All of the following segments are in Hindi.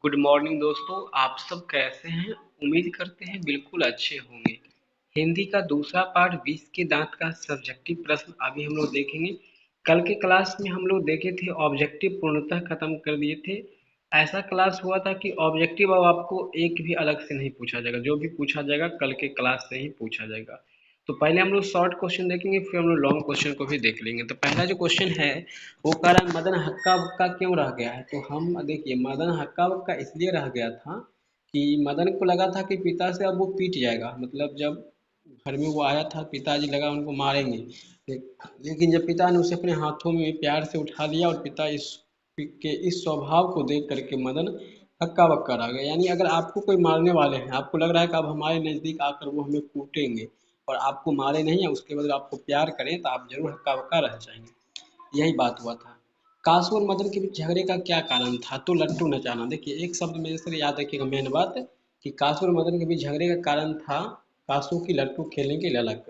गुड मॉर्निंग दोस्तों। आप सब कैसे हैं? उम्मीद करते हैं बिल्कुल अच्छे होंगे। हिंदी का दूसरा पार्ट 20 के दांत का सब्जेक्टिव प्रश्न अभी हम लोग देखेंगे। कल के क्लास में हम लोग देखे थे ऑब्जेक्टिव पूर्णतः खत्म कर दिए थे। ऐसा क्लास हुआ था कि ऑब्जेक्टिव अब आपको एक भी अलग से नहीं पूछा जाएगा, जो भी पूछा जाएगा कल के क्लास से ही पूछा जाएगा। तो पहले हम लोग शॉर्ट क्वेश्चन देखेंगे, फिर हम लोग लॉन्ग क्वेश्चन को भी देख लेंगे। तो पहला जो क्वेश्चन है वो कह रहा है मदन हक्का बक्का क्यों रह गया है। तो हम देखिए, मदन हक्का बक्का इसलिए रह गया था कि मदन को लगा था कि पिता से अब वो पीट जाएगा। मतलब जब घर में वो आया था, पिताजी लगा उनको मारेंगे, लेकिन जब पिता ने उसे अपने हाथों में प्यार से उठा लिया और पिता इस स्वभाव को देख करके मदन हक्का बक्का रह गया। यानी अगर आपको कोई मारने वाले हैं, आपको लग रहा है कि अब हमारे नज़दीक आकर वो हमें कूटेंगे और आपको मारे नहीं है, उसके बदले आपको प्यार करें, तो आप जरूर हक्का बक्का रह जाएंगे। यही बात हुआ था। कासू और मदन के बीच झगड़े का क्या कारण था? तो लट्टू नचाना। देखिए, एक शब्द में से याद रखिएगा मेन बात, कि कासू और मदन के बीच झगड़े का कारण था कासू की लट्टू खेलने की ललक।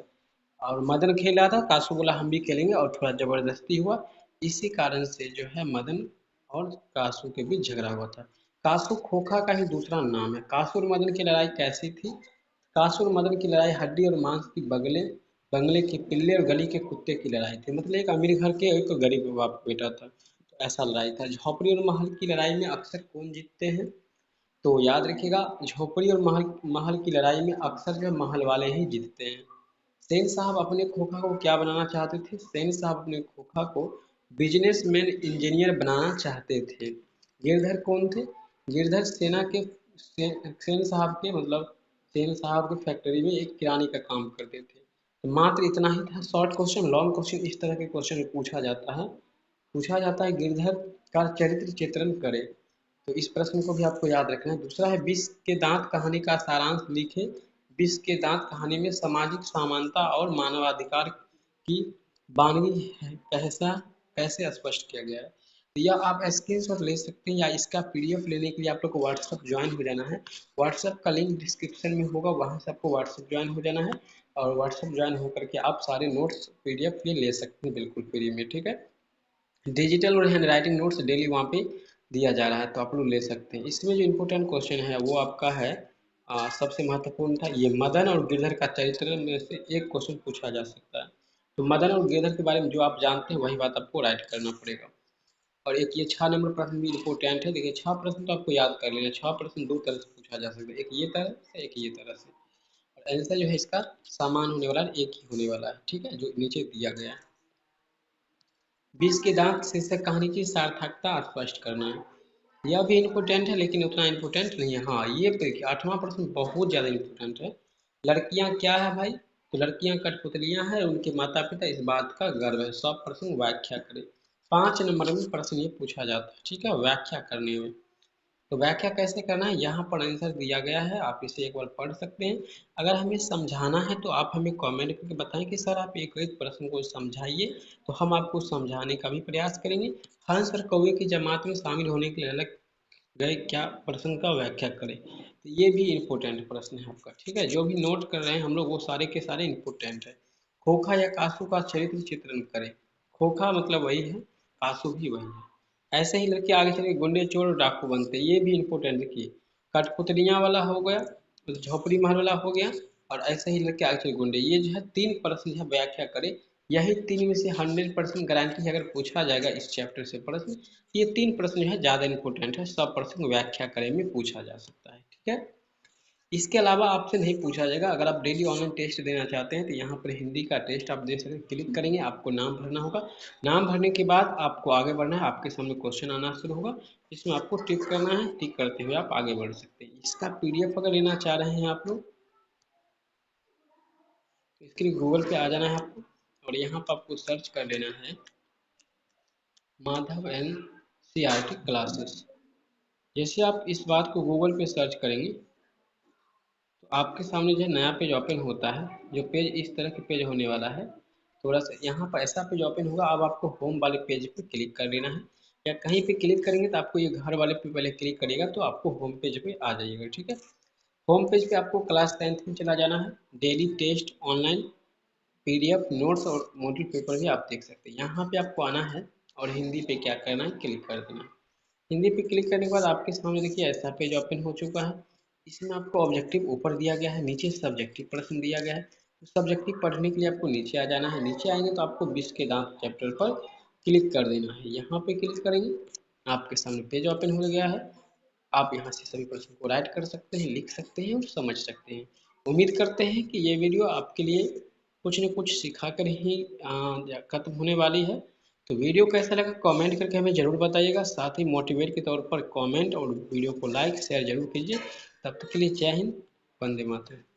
और मदन खेल रहा था, कासू बोला हम भी खेलेंगे, और थोड़ा जबरदस्ती हुआ। इसी कारण से जो है मदन और कासू के बीच झगड़ा हुआ था। कासू खोखा का ही दूसरा नाम है। कासू और मदन की लड़ाई कैसी थी? कासू और मदन की लड़ाई हड्डी और मांस की बंगले के पिल्ले और गली के कुत्ते की लड़ाई थी। मतलब एक अमीर घर के एक गरीब बाप बेटा था, तो ऐसा लड़ाई था। झोपड़ी और महल की लड़ाई में अक्सर कौन जीतते हैं? तो याद रखिएगा, झोपड़ी और महल महल की लड़ाई में अक्सर जो महल वाले ही जीतते हैं। सेन साहब अपने खोखा को क्या बनाना चाहते थे? सेन साहब अपने खोखा को बिजनेसमैन इंजीनियर बनाना चाहते थे। गिरधर कौन थे? गिरधर सेन साहब के मतलब सेन साहब की फैक्ट्री में एक किराने का काम करते थे। तो मात्र इतना ही था शॉर्ट क्वेश्चन। लॉन्ग क्वेश्चन इस तरह के क्वेश्चन पूछा जाता है गिरधर का चरित्र चित्रण करे। तो इस प्रश्न को भी आपको याद रखना है। दूसरा है विष के दांत कहानी का सारांश लिखे। विष के दांत कहानी में सामाजिक समानता और मानवाधिकार की बानगी कैसा कैसे स्पष्ट किया गया है। तो यह आप स्क्रीनशॉट ले सकते हैं, या इसका पीडीएफ लेने के लिए आप लोग को व्हाट्सएप ज्वाइन हो जाना है। व्हाट्सएप का लिंक डिस्क्रिप्शन में होगा, वहाँ से आपको व्हाट्सएप ज्वाइन हो जाना है। और व्हाट्सएप ज्वाइन होकर के आप सारे नोट्स पीडीएफ ये ले सकते हैं बिल्कुल फ्री में, ठीक है। डिजिटल और हैंड राइटिंग नोट्स डेली वहाँ पे दिया जा रहा है, तो आप लोग ले सकते हैं। इसमें जो इम्पोर्टेंट क्वेश्चन है वो आपका है, सबसे महत्वपूर्ण था ये, मदन और गिरधर का चरित्र में से एक क्वेश्चन पूछा जा सकता है। तो मदन और गिरधर के बारे में जो आप जानते हैं वही बात आपको राइट करना पड़ेगा। और एक ये 6 नंबर प्रश्न भी इम्पोर्टेंट है। देखिए, 6 प्रश्न तो आपको याद कर लेना। 6 प्रश्न दो तरह से पूछा जा सकता है, एक ये तरह से, एक ये तरह से। और आंसर जो है इसका समान होने वाला है, एक ही होने वाला है, ठीक है, जो नीचे दिया गया है। विष के दांत शीर्षक कहानी की सार्थकता स्पष्ट करना है। यह भी इम्पोर्टेंट है, लेकिन उतना इम्पोर्टेंट नहीं है। हाँ, ये देखिए 8वां प्रश्न बहुत ज़्यादा इम्पोर्टेंट है। लड़कियां क्या है भाई? तो लड़कियां कठपुतलियां हैं, उनके माता पिता इस बात का गर्व है। सब प्रश्न व्याख्या करें। 5 नंबर में प्रश्न ये पूछा जाता है, ठीक है, व्याख्या करने में। तो व्याख्या कैसे करना है, यहाँ पर आंसर दिया गया है, आप इसे एक बार पढ़ सकते हैं। अगर हमें समझाना है तो आप हमें कमेंट करके बताएं कि सर आप एक एक प्रश्न को समझाइए, तो हम आपको समझाने का भी प्रयास करेंगे। हंस और कौवे की जमात में शामिल होने के लिए अलग गए क्या प्रश्न का व्याख्या करें। तो ये भी इम्पोर्टेंट प्रश्न है आपका, ठीक है। जो भी नोट कर रहे हैं हम लोग वो सारे के सारे इम्पोर्टेंट है। खोखा या कासू का चरित्र चित्रण करें। खोखा मतलब वही है, कासू भी वही है। ऐसे ही लड़के आगे चल के गुंडे चोर और डाकू बनते हैं, ये भी इम्पोर्टेंट देखिए। कठपुतलियां वाला हो गया, तो झोपड़ी महल वाला हो गया, और ऐसे ही लड़के आगे चल के गुंडे। ये जो है 3 प्रश्न है, व्याख्या करें। यही 3 में से 100% गारंटी है, अगर पूछा जाएगा इस चैप्टर से प्रश्न, ये 3 प्रश्न जो है ज़्यादा इंपॉर्टेंट है। सब प्रश्न व्याख्या करें में पूछा जा सकता है, ठीक है। इसके अलावा आपसे नहीं पूछा जाएगा। अगर आप डेली ऑनलाइन टेस्ट देना चाहते हैं तो यहाँ पर हिंदी का टेस्ट आप दे सकते हैं। क्लिक करेंगे, आपको नाम भरना होगा। नाम भरने के बाद आपको आगे बढ़ना है, आपके सामने क्वेश्चन आना शुरू होगा, इसमें आपको टिक करना है। टिक करते हुए आप आगे बढ़ सकते हैं। इसका पीडीएफ अगर लेना चाह रहे हैं आप लोग, तो इसके लिए गूगल पे आ जाना है आपको, और यहाँ पर आपको सर्च कर लेना है Madhav N C R T classes. जैसे आप इस बात को गूगल पे सर्च करेंगे तो आपके सामने जो है नया पेज ओपन होता है। जो पेज इस तरह के पेज होने वाला है। थोड़ा सा यहाँ पर ऐसा पेज ओपन होगा, अब आपको होम वाले पेज पे क्लिक कर लेना है, या कहीं पे क्लिक करेंगे तो आपको ये घर वाले पे पहले क्लिक करिएगा तो आपको होम पेज पे आ जाइएगा, ठीक है। होम पेज पे आपको क्लास 10th में चला जाना है। Daily test online PDF notes और मॉडल पेपर भी आप देख सकते हैं। यहाँ पे आपको आना है और हिंदी पे क्या करना है, क्लिक कर देना है। हिंदी पे क्लिक करने के बाद आपके सामने देखिए ऐसा पेज ओपन हो चुका है। इसमें आपको ऑब्जेक्टिव ऊपर दिया गया है, नीचे सब्जेक्टिव प्रश्न दिया गया है। तो सब्जेक्टिव पढ़ने के लिए आपको नीचे आ जाना है। नीचे आएंगे तो आपको विष के दांत चैप्टर पर क्लिक कर देना है। यहाँ पे क्लिक करेंगे, आपके सामने पेज ओपन हो गया है। आप यहाँ से सभी प्रश्न को राइट कर सकते हैं, लिख सकते हैं और समझ सकते हैं। उम्मीद करते हैं कि ये वीडियो आपके लिए कुछ न कुछ सिखा कर ही खत्म होने वाली है। तो वीडियो कैसा लगा कमेंट करके हमें ज़रूर बताइएगा। साथ ही मोटिवेट के तौर पर कमेंट और वीडियो को लाइक शेयर जरूर कीजिए। तब तक के लिए जय हिंद, वंदे मातरम।